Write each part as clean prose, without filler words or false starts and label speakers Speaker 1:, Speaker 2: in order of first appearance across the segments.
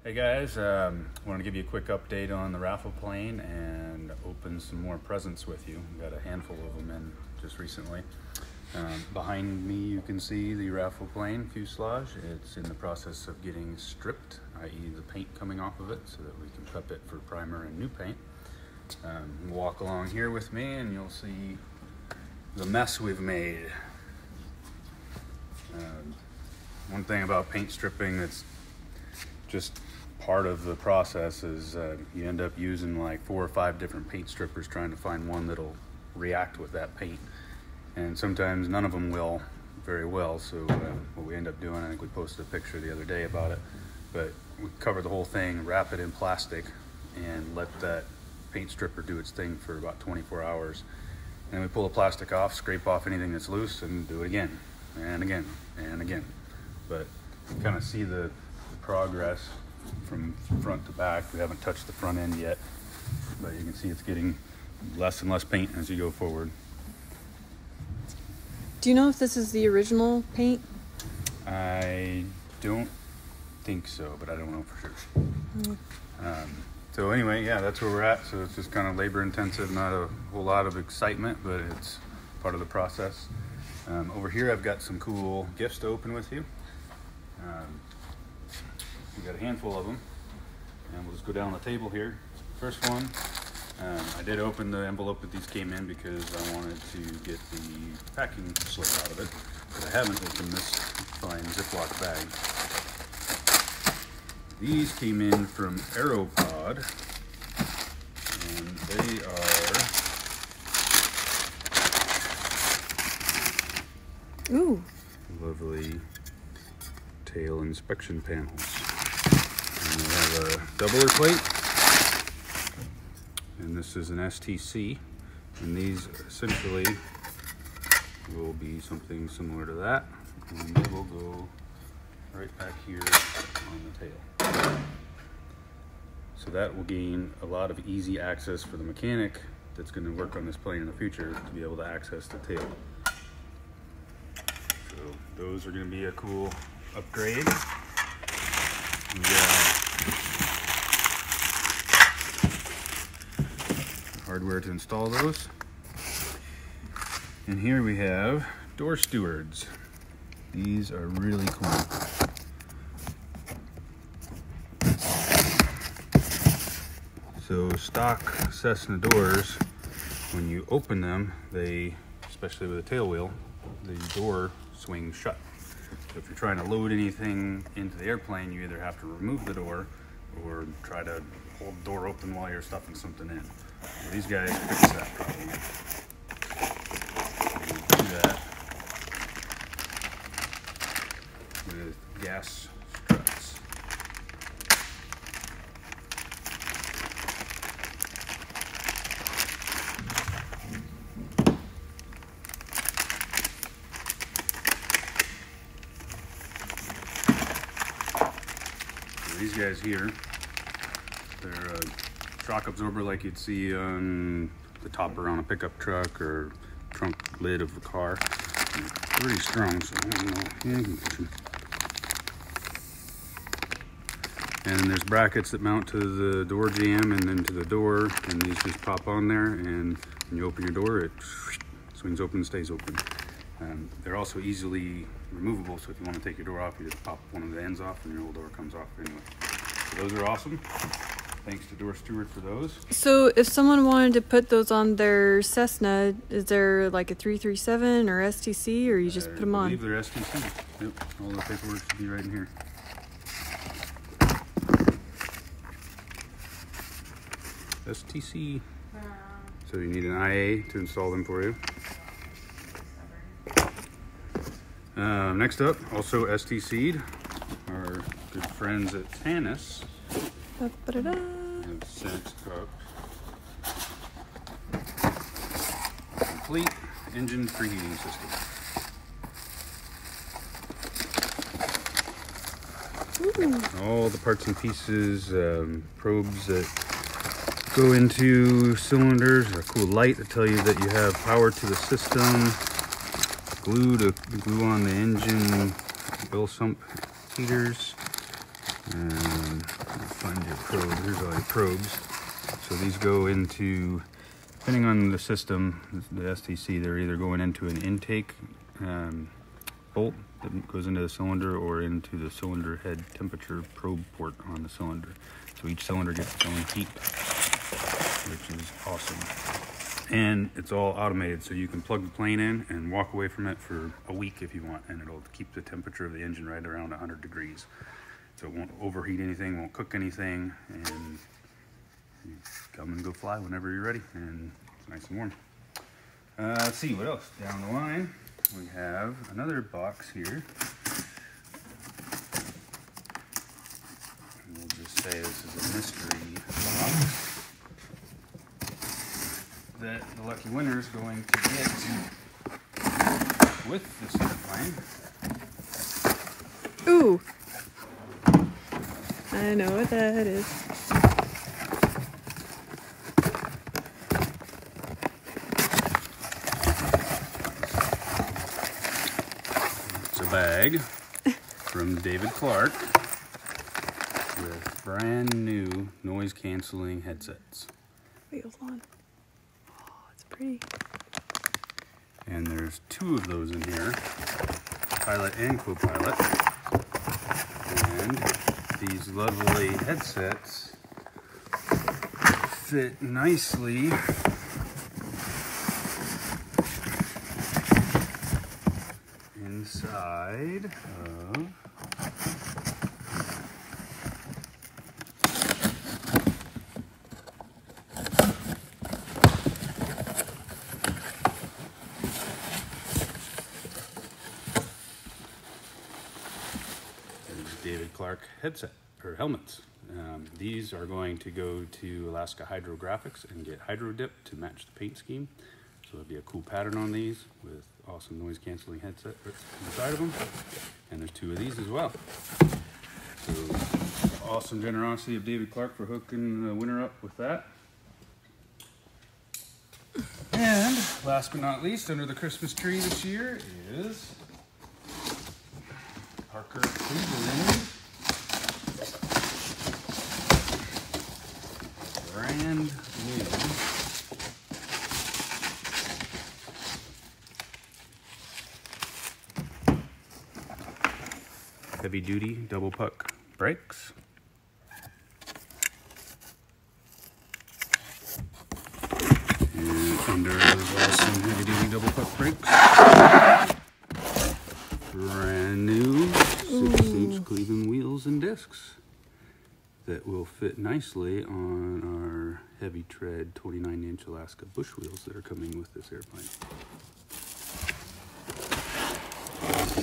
Speaker 1: Hey guys, wanted to give you a quick update on the Raffle plane and open some more presents with you. We got a handful of them in just recently. Behind me you can see the Raffle plane fuselage. It's in the process of getting stripped, i.e. the paint coming off of it so that we can prep it for primer and new paint. Walk along here with me and you'll see the mess we've made. One thing about paint stripping that's just part of the process is you end up using like 4 or 5 different paint strippers trying to find one that'll react with that paint, and sometimes none of them will very well. So what we end up doing, I think we posted a picture the other day about it, but we cover the whole thing, wrap it in plastic, and let that paint stripper do its thing for about 24 hours. And we pull the plastic off, scrape off anything that's loose, and do it again and again and again. But you kind of see the progress from front to back. We haven't touched the front end yet, but you can see it's getting less and less paint as you go forward.
Speaker 2: Do you know if this is the original paint?
Speaker 1: I don't think so, but I don't know for sure. So anyway, yeah, that's where we're at. So it's just kind of labor intensive, not a whole lot of excitement, but it's part of the process. Over here I've got some cool gifts to open with you. We've got a handful of them, and we'll just go down the table here. First one, I did open the envelope that these came in because I wanted to get the packing slip out of it, but I haven't opened this fine Ziploc bag. These came in from Aeropod, and they are
Speaker 2: Ooh,
Speaker 1: lovely tail inspection panels. And we have a doubler plate, and this is an STC, and these essentially will be something similar to that, and they will go right back here on the tail. So that will gain a lot of easy access for the mechanic that's going to work on this plane in the future to be able to access the tail. So those are going to be a cool upgrade. We got hardware to install those. And here we have door stewards. These are really cool. So stock Cessna doors, when you open them, they, especially with a tail wheel, the door swings shut. So if you're trying to load anything into the airplane, you either have to remove the door or try to hold the door open while you're stuffing something in. So these guys fix that problem. You do that with gas struts. These guys here, they're a shock absorber like you'd see on the topper on a pickup truck or trunk lid of a car. They're pretty strong, so I don't know. Yeah, you can push them. And there's brackets that mount to the door jamb and then to the door, and these just pop on there, and when you open your door, it swings open and stays open. They're also easily removable, so if you want to take your door off, you just pop one of the ends off and your whole door comes off anyway. So those are awesome. Thanks to Door Steward for those.
Speaker 2: so if someone wanted to put those on their Cessna, is there like a 337 or STC, or you just put them on?
Speaker 1: I believe they're STC. Yep, all the paperwork should be right in here. STC. So you need an IA to install them for you. Next up, also STC'd, our good friends at Tannis
Speaker 2: Ba-ba-da-da.
Speaker 1: have sent up complete engine preheating system.
Speaker 2: Ooh.
Speaker 1: All the parts and pieces, probes that go into cylinders, a cool light to tell you that you have power to the system, glue to glue on the engine oil sump heaters, probe. Here's all your probes. So these go into, depending on the system, the STC, they're either going into an intake bolt that goes into the cylinder or into the cylinder head temperature probe port on the cylinder. So each cylinder gets its own heat, which is awesome. And it's all automated, so you can plug the plane in and walk away from it for a week if you want, and it'll keep the temperature of the engine right around 100 degrees. So it won't overheat anything, won't cook anything, and you come and go fly whenever you're ready, and it's nice and warm. Let's see, what else? Down the line, we have another box here. And we'll just say this is a mystery box that the lucky winner is going to get with this airplane.
Speaker 2: Ooh! I know what that is.
Speaker 1: It's a bag from David Clarke with brand new noise canceling headsets.
Speaker 2: Wait, hold on. Pretty.
Speaker 1: And there's 2 of those in here, pilot and co-pilot. And these lovely headsets fit nicely inside of David Clarke headset or helmets. These are going to go to Alaska Hydrographics and get hydro dipped to match the paint scheme. So there'll be a cool pattern on these with awesome noise canceling headset inside of them. And there's 2 of these as well. So awesome generosity of David Clarke for hooking the winner up with that. And last but not least, under the Christmas tree this year is Parker Cleveland brand new heavy duty double puck brakes. And under those awesome heavy duty double puck brakes, brand new 6-inch Cleveland wheels and discs that will fit nicely on our heavy tread 29-inch Alaska bush wheels that are coming with this airplane.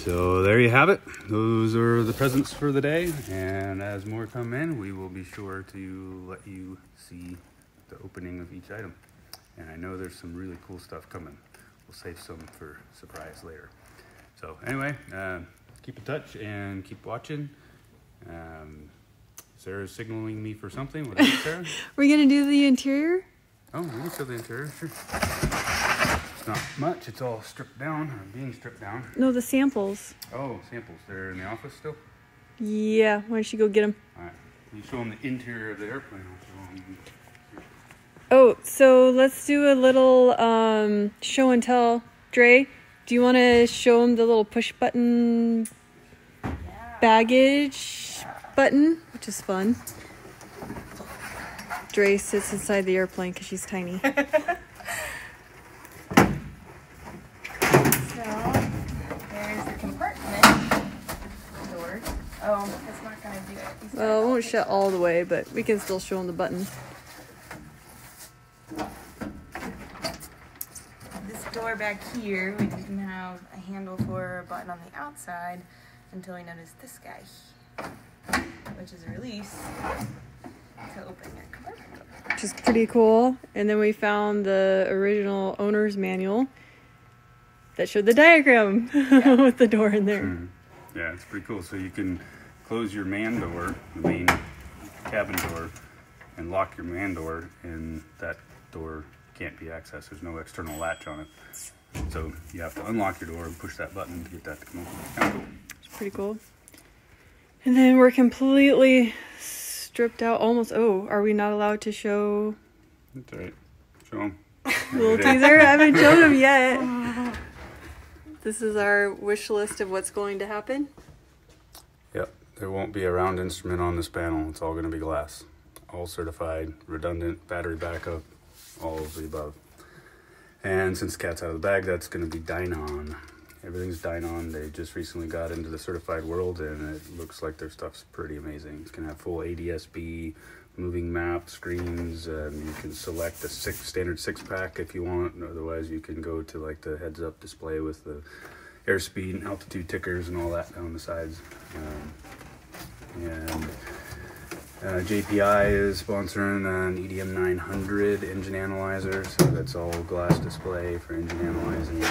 Speaker 1: So there you have it. Those are the presents for the day, and as more come in, we will be sure to let you see the opening of each item. And I know there's some really cool stuff coming. We'll save some for surprise later. So anyway, keep in touch and keep watching. Sarah's signaling me for something. What is it, Sarah?
Speaker 2: We're gonna do the interior?
Speaker 1: Oh, we can show the interior, sure. It's not much, it's all stripped down, or being stripped down.
Speaker 2: No, the samples.
Speaker 1: Oh, samples. They're in the office still?
Speaker 2: Yeah, why don't you go get them?
Speaker 1: Alright, you show them the interior of the airplane.
Speaker 2: Oh, so let's do a little show and tell. Dre, do you want to show them the little push button baggage button, which is fun? Dre sits inside the airplane because she's tiny.
Speaker 3: So, there's the compartment door. Oh, it's not going to do it.
Speaker 2: Well, it won't shut all the way, but we can still show them the button.
Speaker 3: This door back here, we didn't have a handle for a button on the outside until we noticed this guy, which is a release to open your compartment door.
Speaker 2: Which is pretty cool. And then we found the original owner's manual that showed the diagram with the door in there.
Speaker 1: Yeah, it's pretty cool. So you can close your man door, the main cabin door, and lock your man door, and that door can't be accessed. There's no external latch on it. So you have to unlock your door and push that button to get that to come open. Kind of cool.
Speaker 2: It's pretty cool. And then we're completely stripped out almost. Oh, are we not allowed to show
Speaker 1: That's all right. Show them.
Speaker 2: little teaser? I haven't shown them yet. This is our wish list of what's going to happen.
Speaker 1: Yep. There won't be a round instrument on this panel. It's all going to be glass. All certified, redundant, battery backup, all of the above. And since the cat's out of the bag, that's going to be Dynon. Everything's Dynon. They just recently got into the certified world, and it looks like their stuff's pretty amazing. It's going to have full ADS-B, moving map, screens. You can select a standard 6-pack if you want. Otherwise, you can go to like the heads-up display with the airspeed and altitude tickers and all that down the sides. JPI is sponsoring an EDM 900 engine analyzer, so that's all glass display for engine analyzing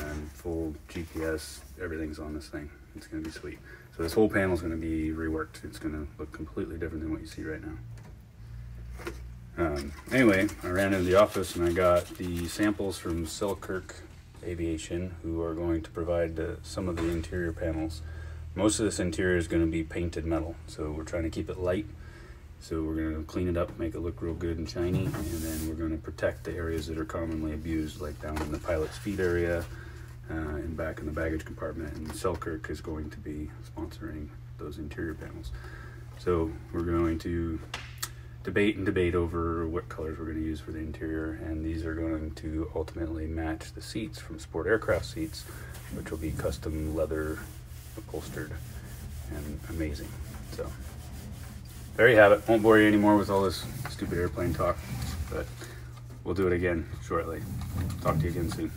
Speaker 1: and full GPS. Everything's on this thing. It's going to be sweet. So this whole panel is going to be reworked. It's going to look completely different than what you see right now. Anyway, I ran into the office and I got the samples from Clarke Aviation, who are going to provide some of the interior panels. Most of this interior is going to be painted metal, so we're trying to keep it light. So we're going to clean it up, make it look real good and shiny, and then we're going to protect the areas that are commonly abused, like down in the pilot's feet area and back in the baggage compartment. And Clarke is going to be sponsoring those interior panels. So we're going to debate over what colors we're going to use for the interior, and these are going to ultimately match the seats from Sport aircraft seats, which will be custom leather upholstered and amazing. So there you have it. Won't bore you anymore with all this stupid airplane talk, but we'll do it again shortly. Talk to you again soon.